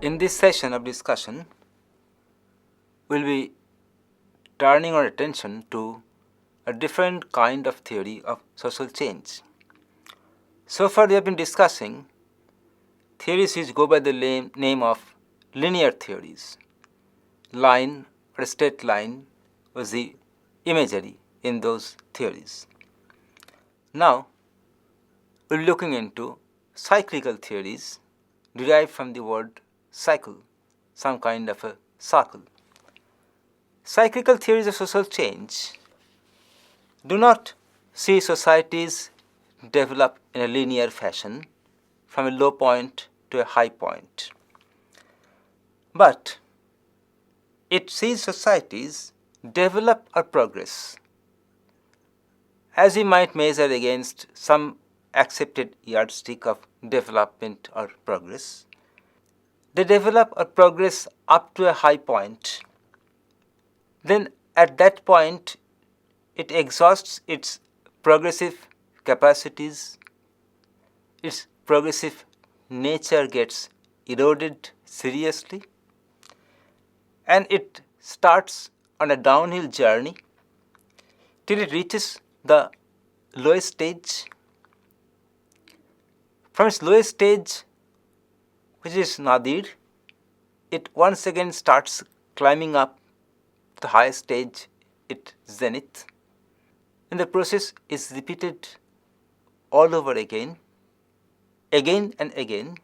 In this session of discussion, we'll be turning our attention to a different kind of theory of social change. So far, we have been discussing theories which go by the name of linear theories. Line or straight line was the imagery in those theories. Now, we're looking into cyclical theories derived from the word cycle, some kind of a circle. Cyclical theories of social change do not see societies develop in a linear fashion from a low point to a high point, but it sees societies develop or progress as we might measure against some accepted yardstick of development or progress. They develop or progress up to a high point. Then at that point, it exhausts its progressive capacities, its progressive nature gets eroded seriously, and it starts on a downhill journey till it reaches the lowest stage. From its lowest stage, which is nadir, it once again starts climbing up to the highest stage, its zenith. And the process is repeated all over again and again,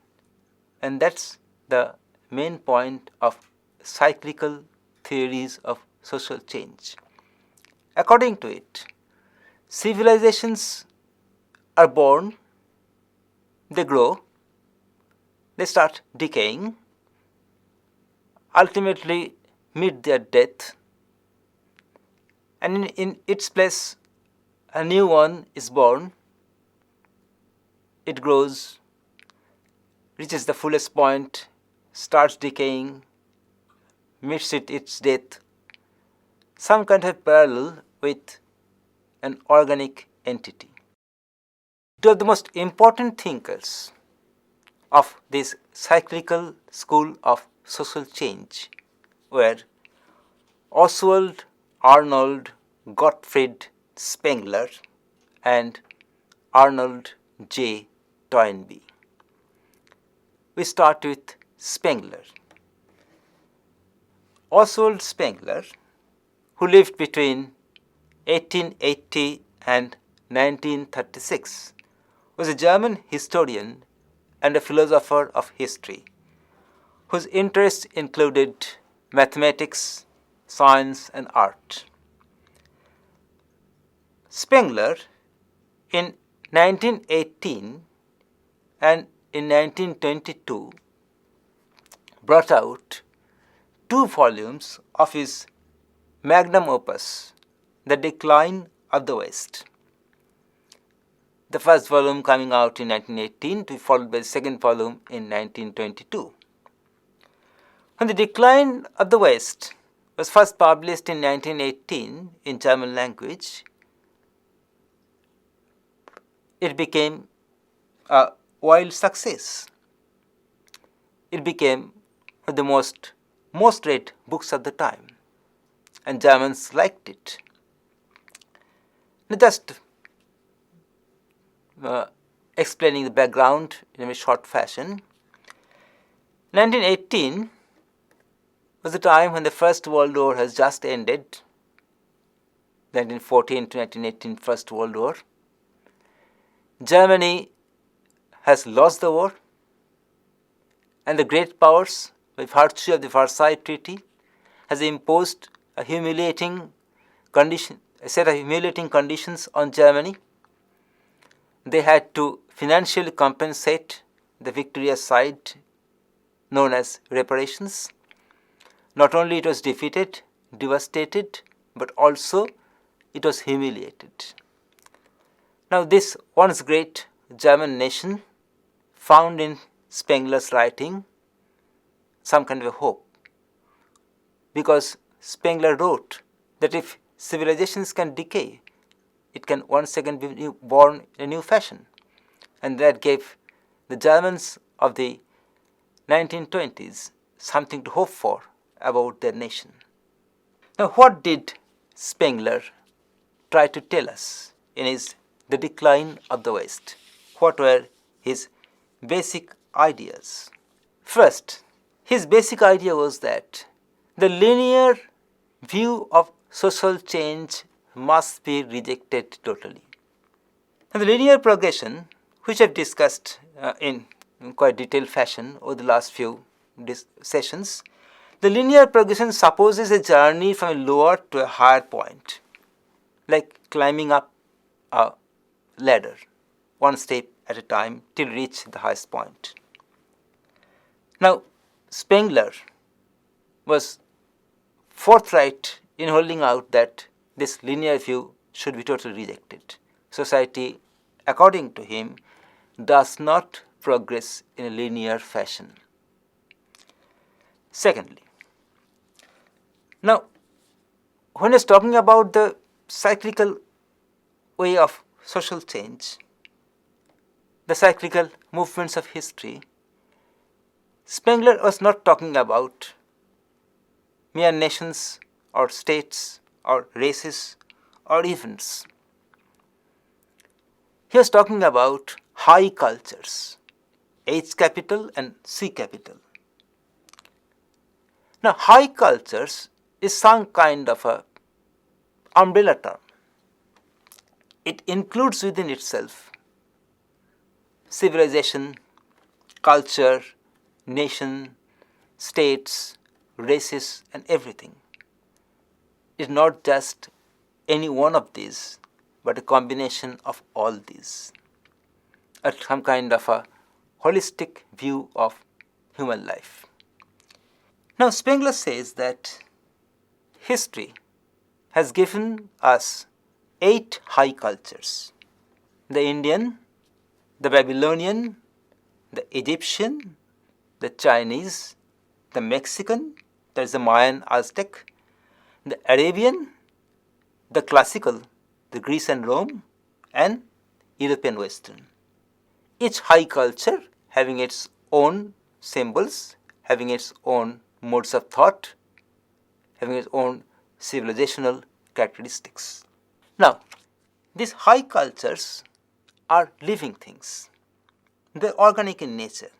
and that's the main point of cyclical theories of social change. According to it, civilizations are born, they grow, they start decaying, ultimately meet their death, and in its place a new one is born. It grows, reaches the fullest point, starts decaying, meets its death, some kind of parallel with an organic entity. Two of the most important thinkers of this cyclical school of social change were Oswald Arnold Gottfried Spengler and Arnold J. Toynbee. We start with Spengler. Oswald Spengler, who lived between 1880 and 1936, was a German historian and a philosopher of history, whose interests included mathematics, science, and art. Spengler, in 1918 and in 1922, brought out 2 volumes of his magnum opus, The Decline of the West. The first volume coming out in 1918 to be followed by the second volume in 1922. When The Decline of the West was first published in 1918 in German language, it became a wild success. It became one of the most read books of the time, and Germans liked it. Now just explaining the background in a short fashion. 1918 was the time when the First World War has just ended. 1914 to 1918 First World War. Germany has lost the war, and the great powers, by virtue of the Versailles Treaty, has imposed a set of humiliating conditions on Germany. They had to financially compensate the victorious side, known as reparations. Not only it was defeated, devastated, but also it was humiliated. Now this once great German nation found in Spengler's writing some kind of a hope, because Spengler wrote that if civilizations can decay, it can once again be born in a new fashion, and that gave the Germans of the 1920s something to hope for about their nation. Now, what did Spengler try to tell us in his The Decline of the West? What were his basic ideas? First, his basic idea was that the linear view of social change must be rejected totally. And the linear progression, which I've discussed in quite detailed fashion over the last few sessions, the linear progression supposes a journey from a lower to a higher point, like climbing up a ladder, one step at a time till reach the highest point. Now, Spengler was forthright in holding out that this linear view should be totally rejected. Society, according to him, does not progress in a linear fashion. Secondly, now, when he's talking about the cyclical way of social change, the cyclical movements of history, Spengler was not talking about mere nations or states or races or events. He was talking about high cultures, H capital and C capital. Now, high cultures is some kind of a umbrella term. It includes within itself civilization, culture, nation, states, races, and everything. It's not just any one of these, but a combination of all these. Some kind of a holistic view of human life. Now, Spengler says that history has given us 8 high cultures: the Indian, the Babylonian, the Egyptian, the Chinese, the Mexican, that is the Mayan Aztec, the Arabian, the classical, the Greece and Rome, and European Western. Each high culture having its own symbols, having its own modes of thought, having its own civilizational characteristics. Now, these high cultures are living things. They are organic in nature,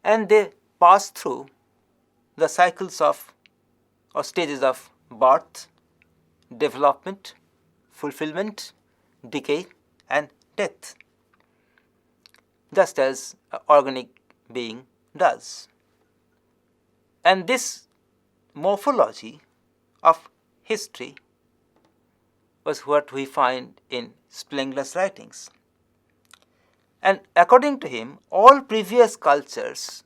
and they pass through the cycles of or stages of birth, development, fulfillment, decay, and death, just as an organic being does. And this morphology of history was what we find in Spengler's writings. And according to him, all previous cultures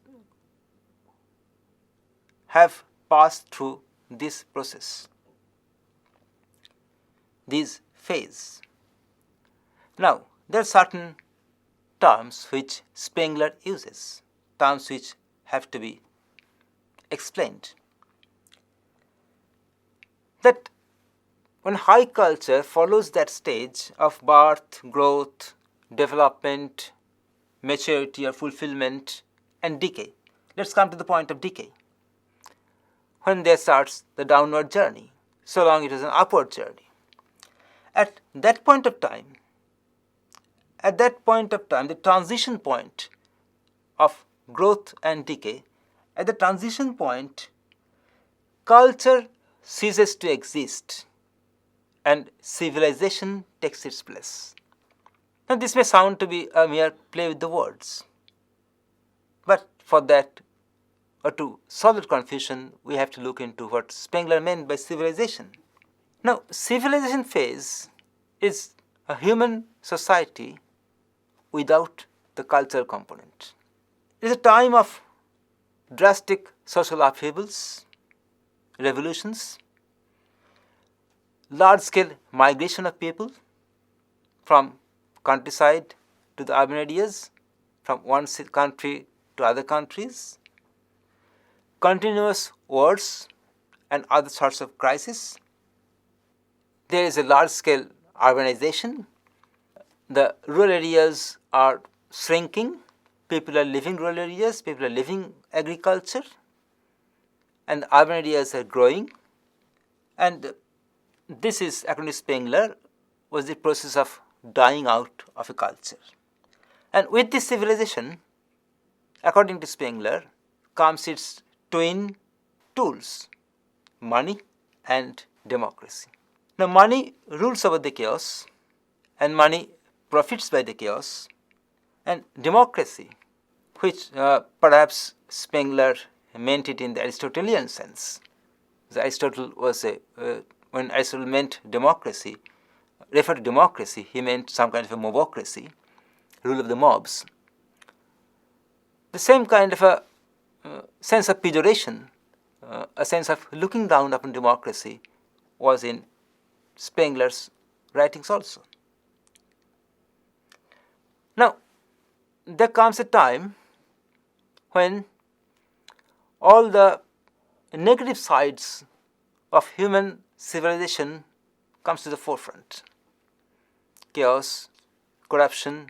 have passed through this process, this phase. Now, there are certain terms which Spengler uses, terms which have to be explained. That when high culture follows that stage of birth, growth, development, maturity or fulfillment, and decay. Let's come to the point of decay. When there starts the downward journey, so long it is an upward journey. At that point of time, the transition point of growth and decay, at the transition point, culture ceases to exist and civilization takes its place. Now, this may sound to be a mere play with the words, but for that, or to solve that confusion, we have to look into what Spengler meant by civilization. Now, civilization phase is a human society without the cultural component. It is a time of drastic social upheavals, revolutions, large-scale migration of people from countryside to the urban areas, from one country to other countries, continuous wars and other sorts of crises. There is a large-scale urbanization. The rural areas are shrinking people are living rural areas, people are living agriculture, and urban areas are growing. And this is, according to Spengler, was the process of dying out of a culture. And with this civilization, according to Spengler, comes its twin tools, money and democracy. Now, money rules over the chaos, and money profits by the chaos, and democracy, which perhaps Spengler meant it in the Aristotelian sense. Aristotle was when Aristotle meant democracy, referred to democracy, he meant some kind of a mobocracy, rule of the mobs. The same kind of a sense of pejoration, a sense of looking down upon democracy, was in Spengler's writings also. Now, there comes a time when all the negative sides of human civilization comes to the forefront. Chaos, corruption,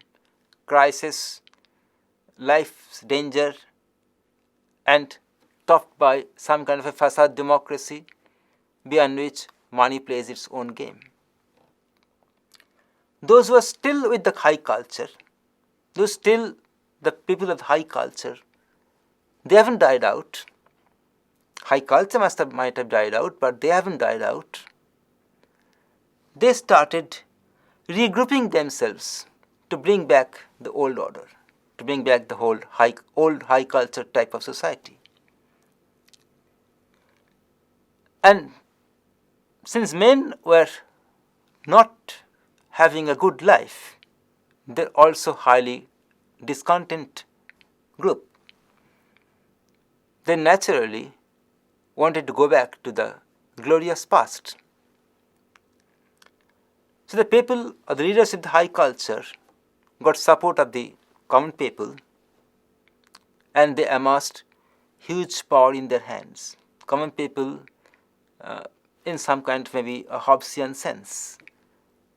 crisis, life's danger, and topped by some kind of a facade democracy beyond which money plays its own game. Those who are still with the high culture, those still the people of the high culture, they haven't died out. High culture might have died out, but they haven't died out. They started regrouping themselves to bring back the old order, to bring back the whole old high culture type of society. And since men were not having a good life, they're also highly discontent group. They naturally wanted to go back to the glorious past. So the people or the leaders of the high culture got support of the common people, and they amassed huge power in their hands. Common people, in some kind of maybe a Hobbesian sense,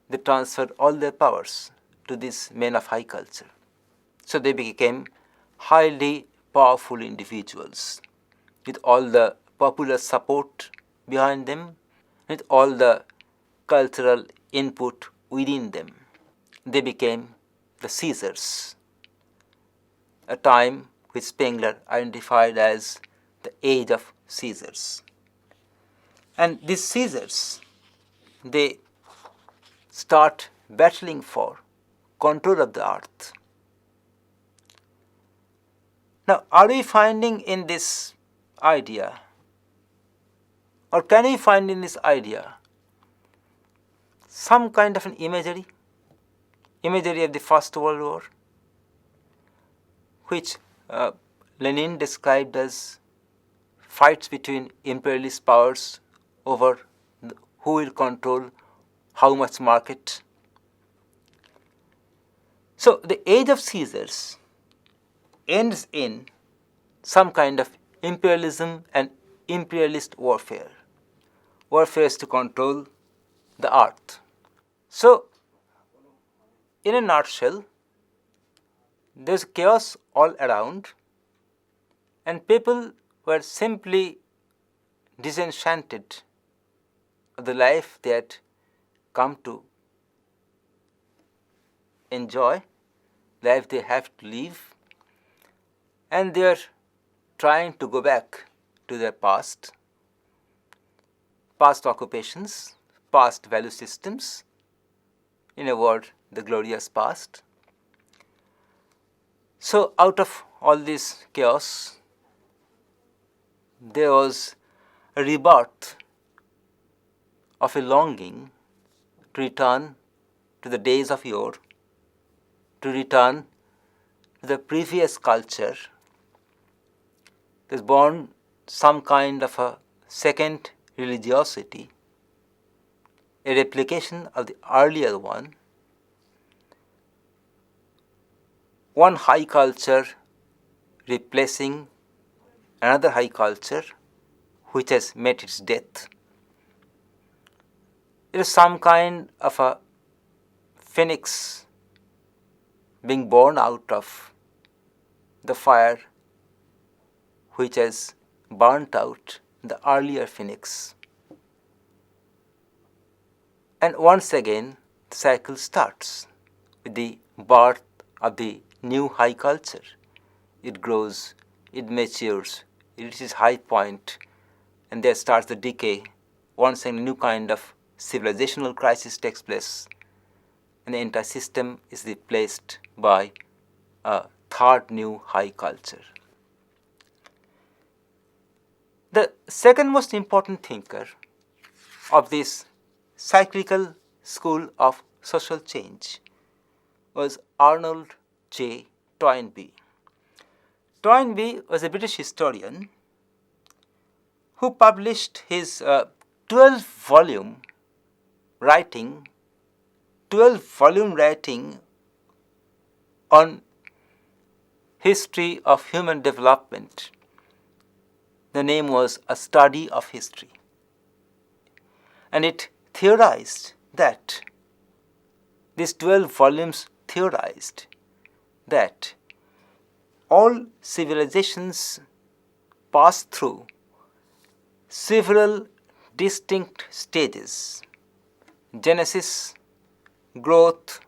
they transferred all their powers to these men of high culture. So they became highly powerful individuals with all the popular support behind them, with all the cultural input within them. They became the Caesars, a time which Spengler identified as the age of Caesars. And these Caesars, they start battling for control of the earth. Now, are we finding in this idea, or can we find in this idea some kind of an imagery of the First World War, which Lenin described as fights between imperialist powers over who will control how much market. So the age of Caesars ends in some kind of imperialism and imperialist warfare. Warfare is to control the earth. So, in a nutshell, there's chaos all around, and people were simply disenchanted of the life they had come to enjoy, life they have to live, and they are trying to go back to their past occupations, past value systems, in a word, the glorious past. So out of all this chaos, there was a rebirth of a longing to return to the days of yore, to return to the previous culture. There's born some kind of a second religiosity, a replication of the earlier one high culture replacing another high culture which has met its death. It is some kind of a phoenix being born out of the fire which has burnt out the earlier phoenix. And once again, the cycle starts with the birth of the new high culture. It grows, it matures, it reaches high point, and there starts the decay. Once again, a new kind of civilizational crisis takes place, and the entire system is replaced by a third new high culture. The second most important thinker of this cyclical school of social change was Arnold J. Toynbee. Toynbee was a British historian who published his 12-volume writing on history of human development. The name was A Study of History. And it theorized that, these 12 volumes theorized that all civilizations pass through several distinct stages: genesis, growth,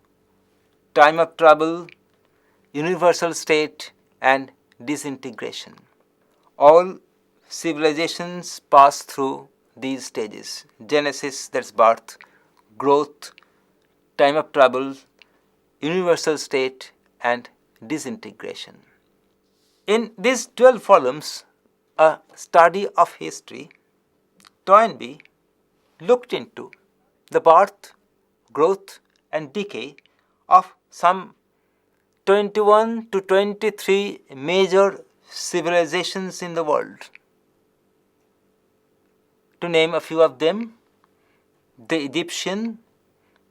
time of trouble, universal state, and disintegration. All civilizations pass through these stages: genesis, that's birth; growth, time of trouble, universal state, and disintegration. In these 12 volumes, A Study of History, Toynbee looked into the birth, growth, and decay of some 21 to 23 major civilizations in the world. To name a few of them: the Egyptian,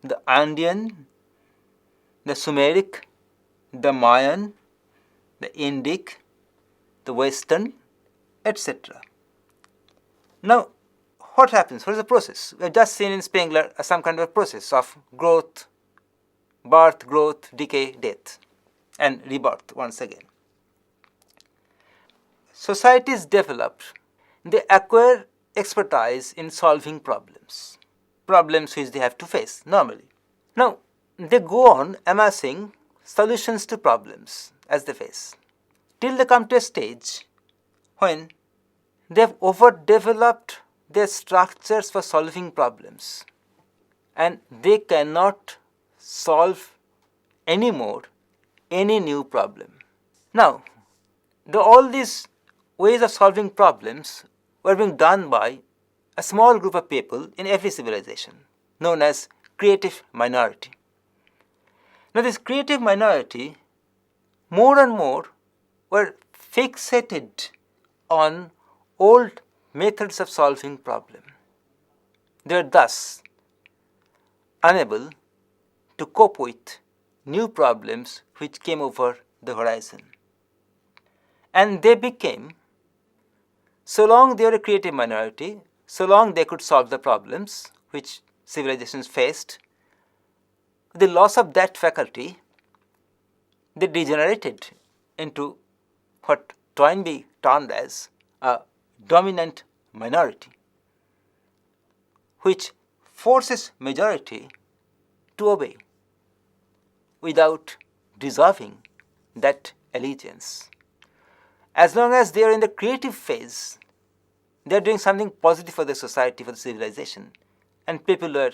the Andean, the Sumeric, the Mayan, the Indic, the Western, etc. Now, what happens? What is the process? We have just seen in Spengler some kind of a process of growth, birth, growth, decay, death, and rebirth once again. Societies develop, they acquire expertise in solving problems which they have to face normally. Now, they go on amassing solutions to problems as they face, till they come to a stage when they have overdeveloped their structures for solving problems, and they cannot solve anymore any new problem. Now, all these ways of solving problems were being done by a small group of people in every civilization, known as creative minority. Now, this creative minority more and more were fixated on old methods of solving problem. They were thus unable to cope with new problems which came over the horizon. And they became, so long they were a creative minority, so long they could solve the problems which civilizations faced, with the loss of that faculty, they degenerated into what Toynbee termed as a dominant minority, which forces majority to obey without deserving that allegiance. As long as they are in the creative phase, they are doing something positive for the society, for the civilization, and people are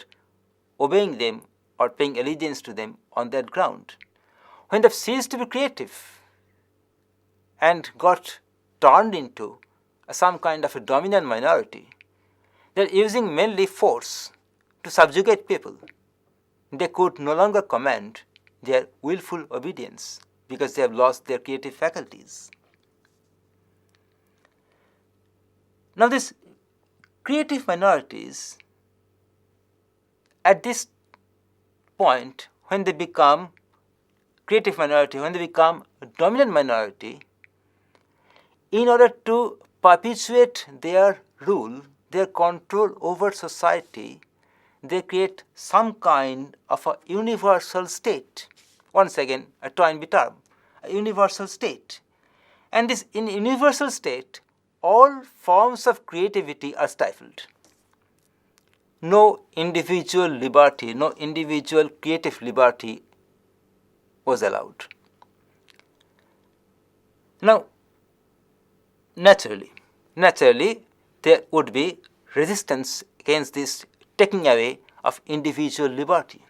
obeying them or paying allegiance to them on that ground. When they have ceased to be creative and got turned into some kind of a dominant minority, they are using mainly force to subjugate people. They could no longer command their willful obedience because they have lost their creative faculties. Now, these creative minorities, at this point, when they become creative minority, when they become a dominant minority, in order to perpetuate their rule, their control over society, they create some kind of a universal state. Once again, a Toynbee term, a universal state, And this in universal state, all forms of creativity are stifled. No individual liberty, no individual creative liberty was allowed. Now, naturally, there would be resistance against this taking away of individual liberty.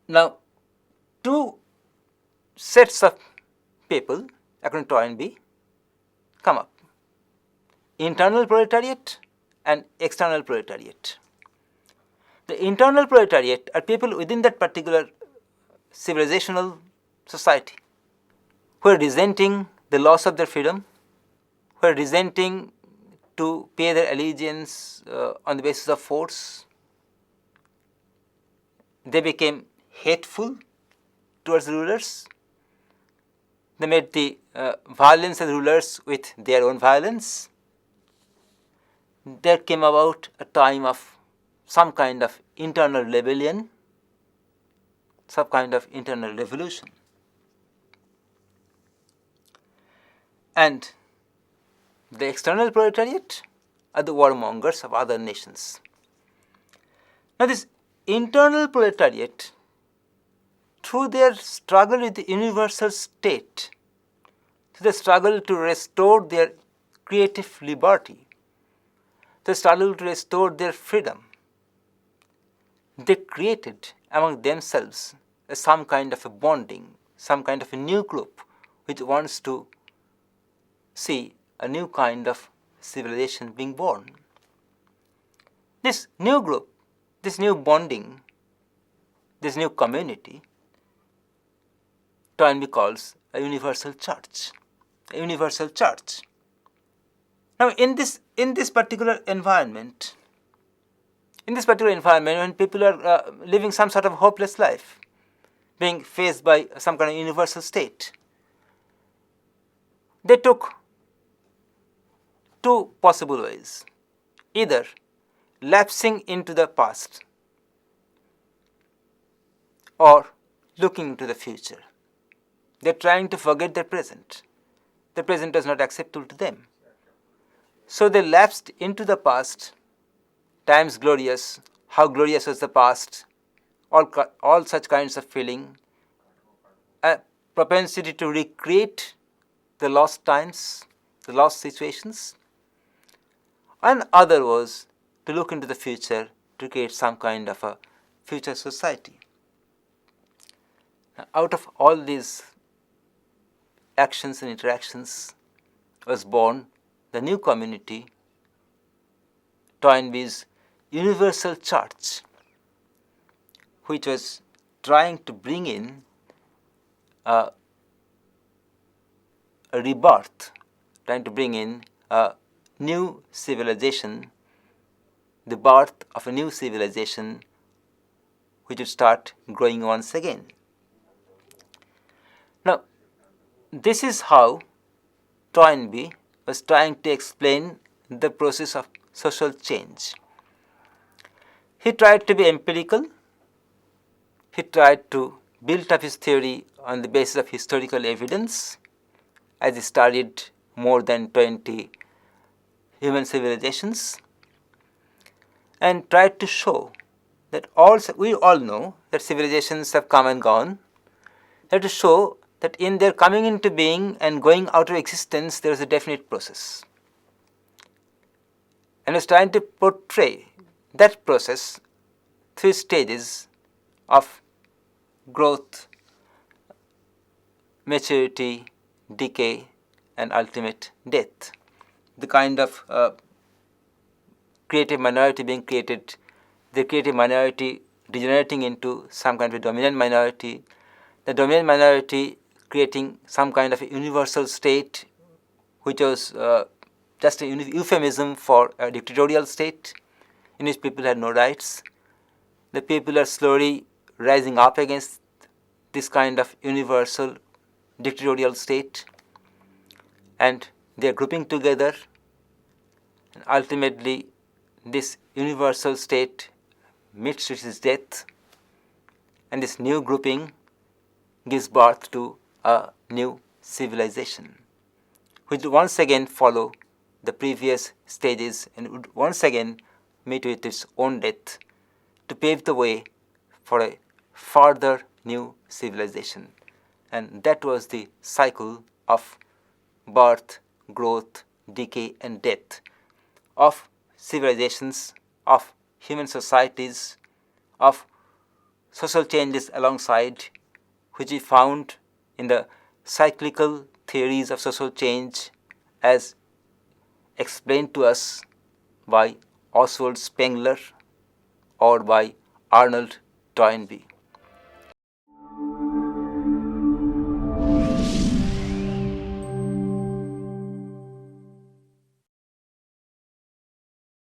Now, two sets of people, according to Toynbee, come up: internal proletariat and external proletariat. The internal proletariat are people within that particular civilizational society who are resenting the loss of their freedom, who are resenting to pay their allegiance on the basis of force. They became hateful towards the rulers. They made the violence of the rulers with their own violence. There came about a time of some kind of internal rebellion, some kind of internal revolution. And the external proletariat are the warmongers of other nations. Now, this internal proletariat, through their struggle with the universal state, through the struggle to restore their creative liberty, the struggle to restore their freedom, they created among themselves some kind of a bonding, some kind of a new group which wants to see a new kind of civilization being born. This new group, this new bonding, this new community, Toynbee calls a universal church. A universal church. Now, in this particular environment, when people are living some sort of hopeless life, being faced by some kind of universal state, they took two possible ways: either lapsing into the past or looking into the future. They are trying to forget their present. The present is not acceptable to them. So they lapsed into the past. Times glorious, how glorious was the past, all such kinds of feeling, a propensity to recreate the lost times, the lost situations. And other was to look into the future, to create some kind of a future society. Now, out of all these actions and interactions was born the new community, Toynbee's universal church, which was trying to bring in a rebirth, trying to bring in a new civilization, the birth of a new civilization which would start growing once again. Now, this is how Toynbee was trying to explain the process of social change. He tried to be empirical. He tried to build up his theory on the basis of historical evidence, as he studied more than 20 human civilizations, and tried to show that we all know that civilizations have come and gone. He had to show that in their coming into being and going out of existence, there is a definite process. And was trying to portray that process through stages of growth, maturity, decay, and ultimate death. The kind of creative minority being created, the creative minority degenerating into some kind of a dominant minority, the dominant minority creating some kind of a universal state, which was just a euphemism for a dictatorial state in which people had no rights. The people are slowly rising up against this kind of universal dictatorial state, and they are grouping together, and ultimately this universal state meets its death, and this new grouping gives birth to a new civilization, which would once again follow the previous stages and would once again meet with its own death to pave the way for a further new civilization. And that was the cycle of birth, growth, decay, and death of civilizations, of human societies, of social changes alongside, which we found in the cyclical theories of social change as explained to us by Oswald Spengler or by Arnold Toynbee.